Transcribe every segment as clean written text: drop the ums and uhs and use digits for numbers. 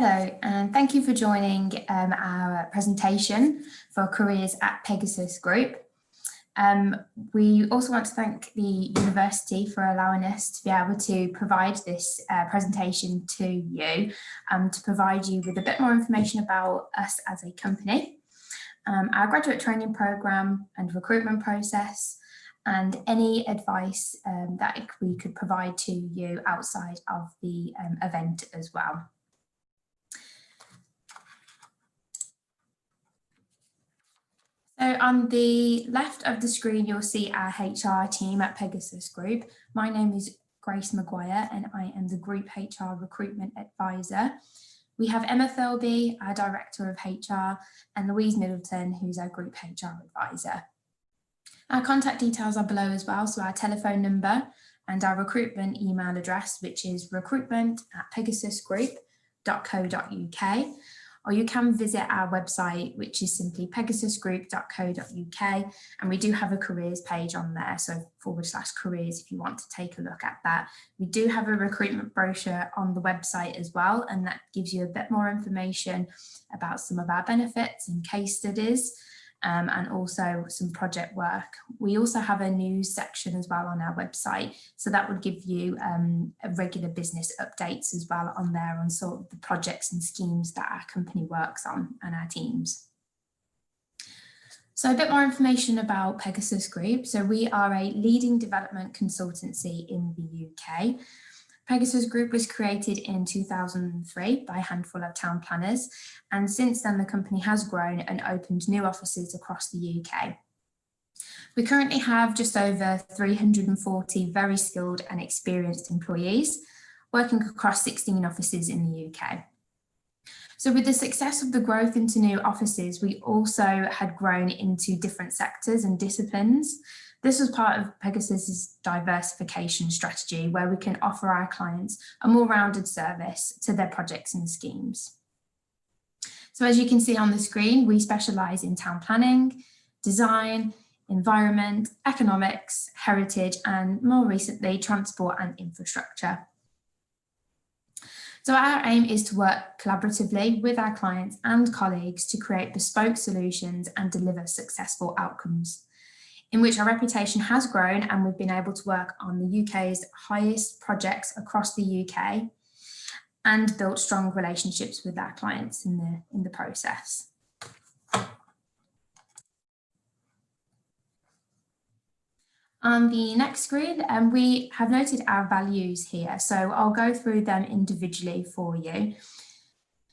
Hello, and thank you for joining our presentation for careers at Pegasus Group. We also want to thank the university for allowing us to be able to provide this presentation to you, to provide you with a bit more information about us as a company, our graduate training programme and recruitment process, and any advice that we could provide to you outside of the event as well. So on the left of the screen, you'll see our HR team at Pegasus Group. My name is Grace Maguire and I am the Group HR Recruitment Advisor. We have Emma Philby, our Director of HR, and Louise Middleton, who's our Group HR Advisor. Our contact details are below as well, so our telephone number and our recruitment email address, which is recruitment@pegasusgroup.co.uk. Or you can visit our website, which is simply pegasusgroup.co.uk, and we do have a careers page on there, so /careers if you want to take a look at that. We do have a recruitment brochure on the website as well, and that gives you a bit more information about some of our benefits and case studies, and also some project work. We also have a news section as well on our website, so that would give you regular business updates as well on there on sort of the projects and schemes that our company works on and our teams. So a bit more information about Pegasus Group. So we are a leading development consultancy in the UK. Pegasus Group was created in 2003 by a handful of town planners, and since then the company has grown and opened new offices across the UK. We currently have just over 340 very skilled and experienced employees working across 16 offices in the UK. So with the success of the growth into new offices, we also had grown into different sectors and disciplines. This was part of Pegasus's diversification strategy, where we can offer our clients a more rounded service to their projects and schemes. So as you can see on the screen, we specialise in town planning, design, environment, economics, heritage, and more recently, transport and infrastructure. So our aim is to work collaboratively with our clients and colleagues to create bespoke solutions and deliver successful outcomes, in which our reputation has grown and we've been able to work on the UK's highest projects across the UK and built strong relationships with our clients in the process. On the next screen, we have noted our values here, so I'll go through them individually for you.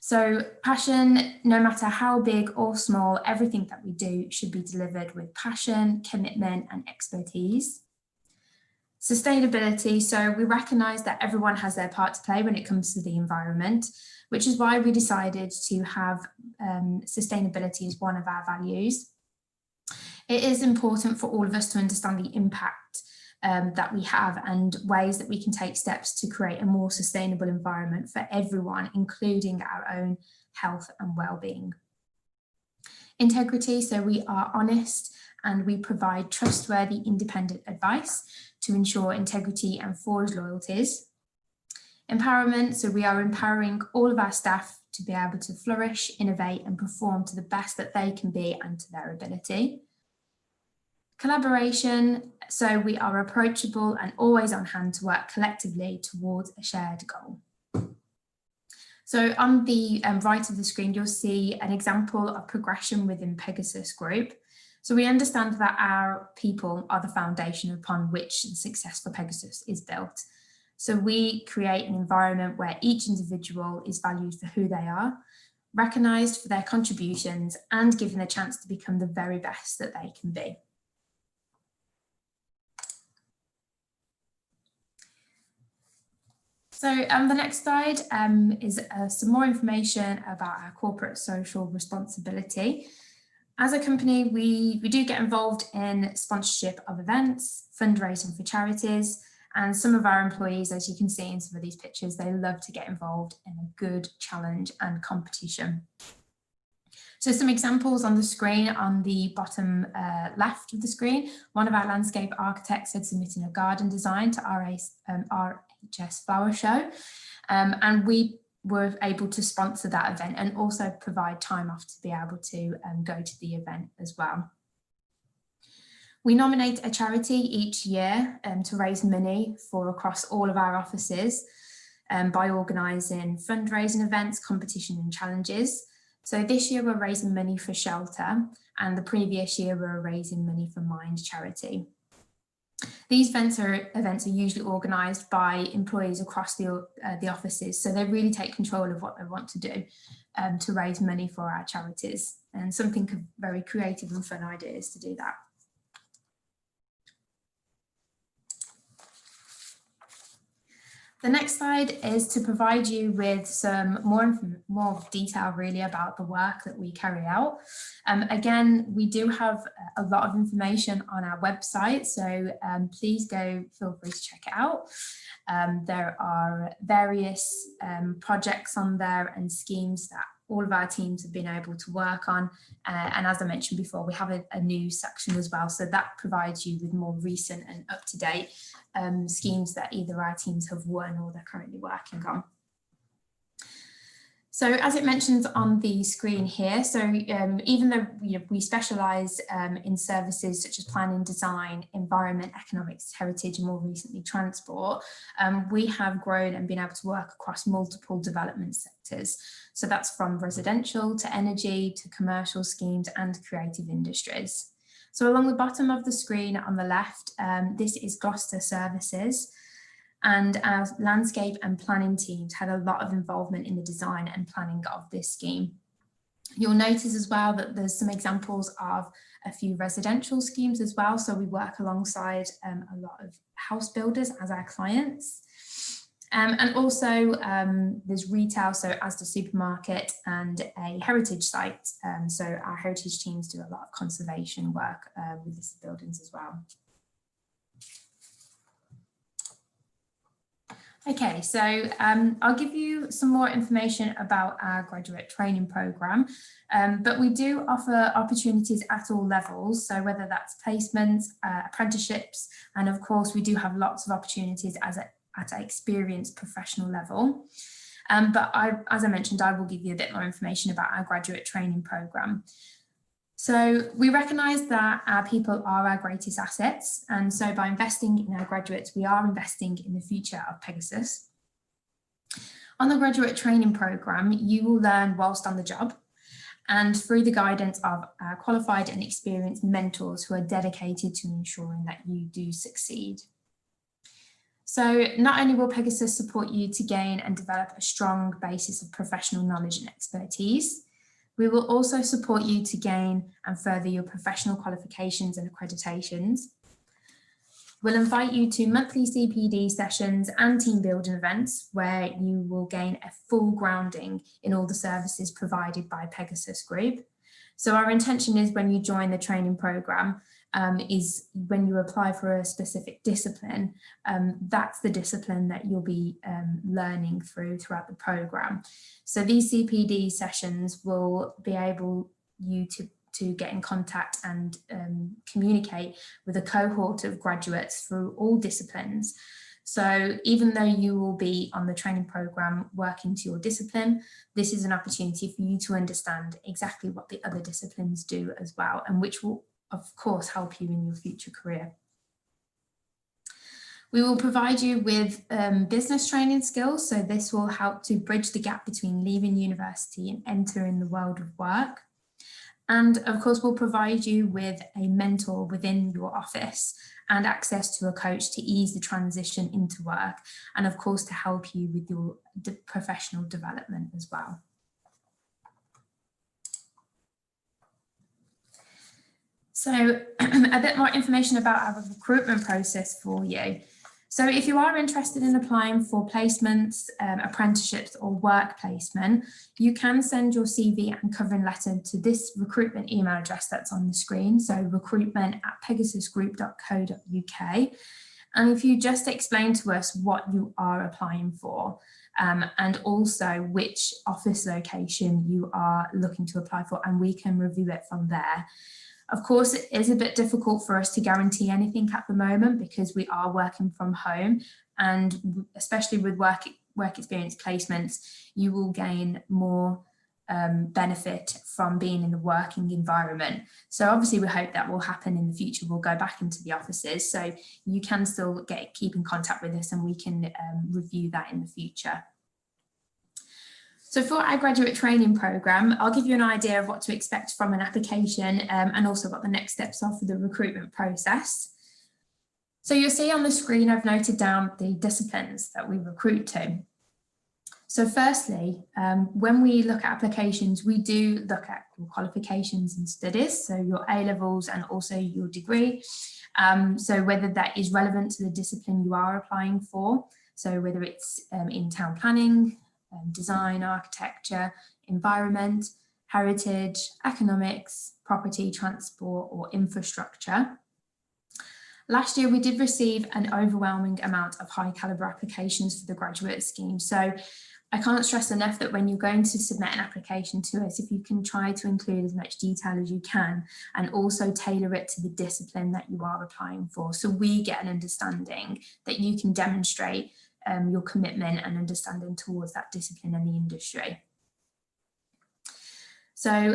So passion, no matter how big or small, everything that we do should be delivered with passion, commitment and expertise. Sustainability, so we recognise that everyone has their part to play when it comes to the environment, which is why we decided to have sustainability as one of our values. It is important for all of us to understand the impact that we have and ways that we can take steps to create a more sustainable environment for everyone, including our own health and well-being. Integrity, so we are honest and we provide trustworthy independent advice to ensure integrity and forge loyalties. Empowerment, so we are empowering all of our staff to be able to flourish, innovate and perform to the best that they can be and to their ability. Collaboration, so we are approachable and always on hand to work collectively towards a shared goal. So on the right of the screen, you'll see an example of progression within Pegasus Group. So we understand that our people are the foundation upon which the success for Pegasus is built. So we create an environment where each individual is valued for who they are, recognised for their contributions and given a chance to become the very best that they can be. So the next slide is some more information about our corporate social responsibility. As a company, we do get involved in sponsorship of events, fundraising for charities, and some of our employees, as you can see in some of these pictures, they love to get involved in a good challenge and competition. So some examples on the screen on the bottom left of the screen, one of our landscape architects had submitted a garden design to RHS Flower Show, and we were able to sponsor that event and also provide time off to be able to go to the event as well. We nominate a charity each year to raise money for across all of our offices by organising fundraising events, competition and challenges. So this year we're raising money for Shelter, and the previous year we were raising money for Mind charity. These events are usually organised by employees across the offices, so they really take control of what they want to do to raise money for our charities, and some think of very creative and fun ideas to do that. The next slide is to provide you with some more detail really about the work that we carry out. Again, we do have a lot of information on our website, so please feel free to check it out. There are various projects on there and schemes that all of our teams have been able to work on. And as I mentioned before, we have a news section as well. So that provides you with more recent and up-to-date schemes that either our teams have won or they're currently working on. So as it mentions on the screen here, so even though we specialise in services such as planning, design, environment, economics, heritage, and more recently transport, we have grown and been able to work across multiple development sectors. So that's from residential to energy to commercial schemes and creative industries. So along the bottom of the screen on the left, this is Gloucester Services. And our landscape and planning teams had a lot of involvement in the design and planning of this scheme. You'll notice as well that there's some examples of a few residential schemes as well. So we work alongside a lot of house builders as our clients. And also there's retail, so Asda supermarket and a heritage site. So our heritage teams do a lot of conservation work with these buildings as well. Okay, so I'll give you some more information about our graduate training programme, but we do offer opportunities at all levels, so whether that's placements, apprenticeships, and of course we do have lots of opportunities at an experienced professional level. But as I mentioned, I will give you a bit more information about our graduate training programme. So we recognise that our people are our greatest assets, and so by investing in our graduates, we are investing in the future of Pegasus. On the graduate training programme, you will learn whilst on the job and through the guidance of qualified and experienced mentors who are dedicated to ensuring that you do succeed. So not only will Pegasus support you to gain and develop a strong basis of professional knowledge and expertise, we will also support you to gain and further your professional qualifications and accreditations. We'll invite you to monthly CPD sessions and team building events where you will gain a full grounding in all the services provided by Pegasus Group. So our intention is when you join the training programme, is when you apply for a specific discipline, that's the discipline that you'll be learning throughout the programme. So these CPD sessions will be able you to get in contact and communicate with a cohort of graduates through all disciplines. So even though you will be on the training programme working to your discipline, this is an opportunity for you to understand exactly what the other disciplines do as well, and which will of course help you in your future career. We will provide you with business training skills, so this will help to bridge the gap between leaving university and entering the world of work. And of course, we'll provide you with a mentor within your office and access to a coach to ease the transition into work, and of course to help you with your professional development as well. So a bit more information about our recruitment process for you. So if you are interested in applying for placements, apprenticeships or work placement, you can send your CV and covering letter to this recruitment email address that's on the screen, so recruitment@pegasusgroup.co.uk. And if you just explain to us what you are applying for, and also which office location you are looking to apply for, and we can review it from there. Of course, it is a bit difficult for us to guarantee anything at the moment because we are working from home, and especially with work experience placements, you will gain more benefit from being in the working environment. So obviously we hope that will happen in the future. We'll go back into the offices, so you can still keep in contact with us and we can review that in the future. So for our graduate training programme, I'll give you an idea of what to expect from an application and also what the next steps are for the recruitment process. So you'll see on the screen I've noted down the disciplines that we recruit to. So firstly, when we look at applications, we do look at your qualifications and studies, so your A-levels and also your degree. So whether that is relevant to the discipline you are applying for, so whether it's in town planning, design, architecture, environment, heritage, economics, property, transport or infrastructure. Last year, we did receive an overwhelming amount of high calibre applications for the graduate scheme. So I can't stress enough that when you're going to submit an application to us, if you can try to include as much detail as you can and also tailor it to the discipline that you are applying for, so we get an understanding that you can demonstrate your commitment and understanding towards that discipline and the industry. So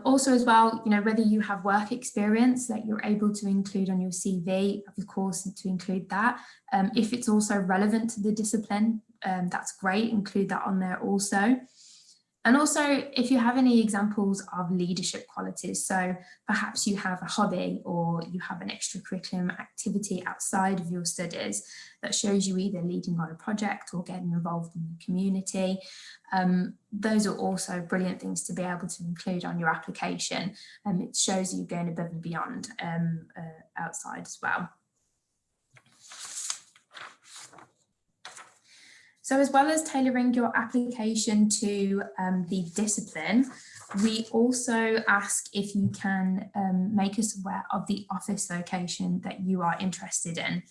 also as well, you know, whether you have work experience that you're able to include on your CV, of course, to include that. If it's also relevant to the discipline, that's great, include that on there also. And also if you have any examples of leadership qualities, so perhaps you have a hobby or you have an extracurricular activity outside of your studies that shows you either leading on a project or getting involved in the community. Those are also brilliant things to be able to include on your application. It shows you going above and beyond outside as well. So as well as tailoring your application to the discipline, we also ask if you can make us aware of the office location that you are interested in.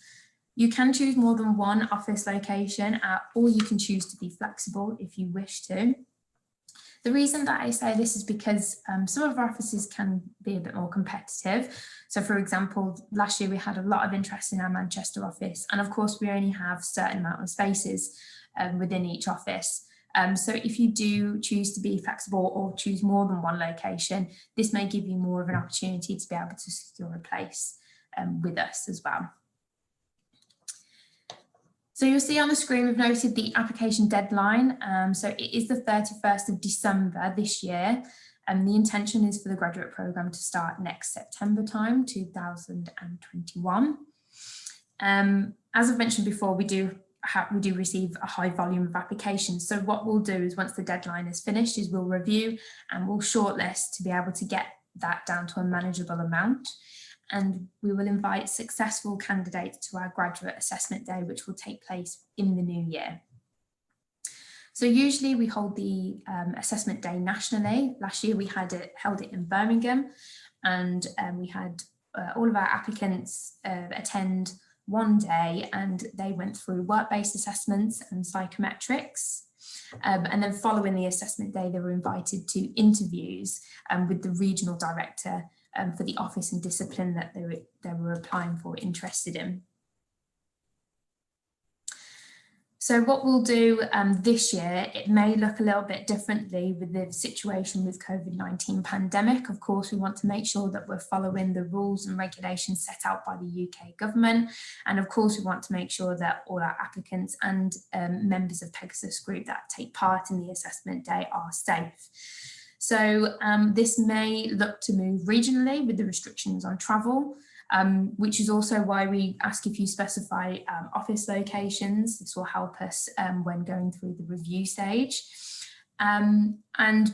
You can choose more than one office location, or you can choose to be flexible if you wish to. The reason that I say this is because some of our offices can be a bit more competitive. So for example, last year we had a lot of interest in our Manchester office, and of course we only have a certain amount of spaces within each office. So if you do choose to be flexible or choose more than one location, this may give you more of an opportunity to be able to secure a place with us as well. So you'll see on the screen we've noted the application deadline. So it is the 31st of December this year. And the intention is for the graduate programme to start next September time, 2021. As I've mentioned before, we do receive a high volume of applications. So what we'll do is once the deadline is finished is we'll review and we'll shortlist to be able to get that down to a manageable amount. And we will invite successful candidates to our graduate assessment day, which will take place in the new year. So usually we hold the assessment day nationally. Last year we held it in Birmingham, and we had all of our applicants attend one day, and they went through work-based assessments and psychometrics. And then following the assessment day, they were invited to interviews with the regional director for the office and discipline that they were applying for, interested in. So what we'll do this year, it may look a little bit differently with the situation with COVID-19 pandemic. Of course, we want to make sure that we're following the rules and regulations set out by the UK government. And of course, we want to make sure that all our applicants and members of Pegasus Group that take part in the assessment day are safe. So this may look to move regionally with the restrictions on travel, which is also why we ask if you specify office locations. This will help us when going through the review stage, and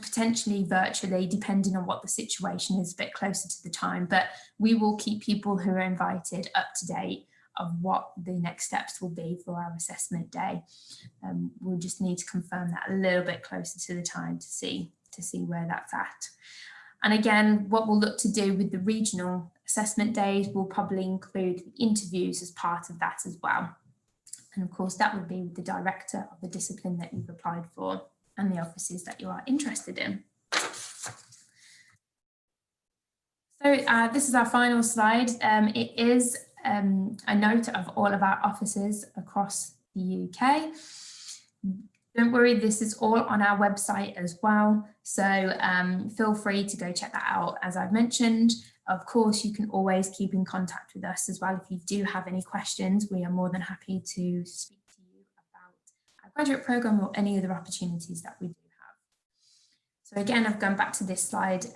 potentially virtually, depending on what the situation is a bit closer to the time. But we will keep people who are invited up to date of what the next steps will be for our assessment day. We'll just need to confirm that a little bit closer to the time to see where that's at. And again, what we'll look to do with the regional assessment days will probably include interviews as part of that as well. And of course, that would be with the director of the discipline that you've applied for and the offices that you are interested in. So this is our final slide. It is a note of all of our offices across the UK. Don't worry, this is all on our website as well. So feel free to go check that out. As I've mentioned, of course, you can always keep in contact with us as well. If you do have any questions, we are more than happy to speak to you about our graduate program or any other opportunities that we do have. So again, I've gone back to this slide.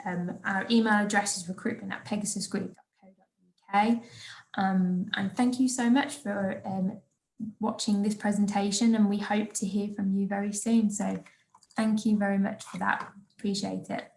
Our email address is recruitment@pegasusgroup.co.uk. And thank you so much for watching this presentation, and we hope to hear from you very soon. So thank you very much for that. Appreciate it.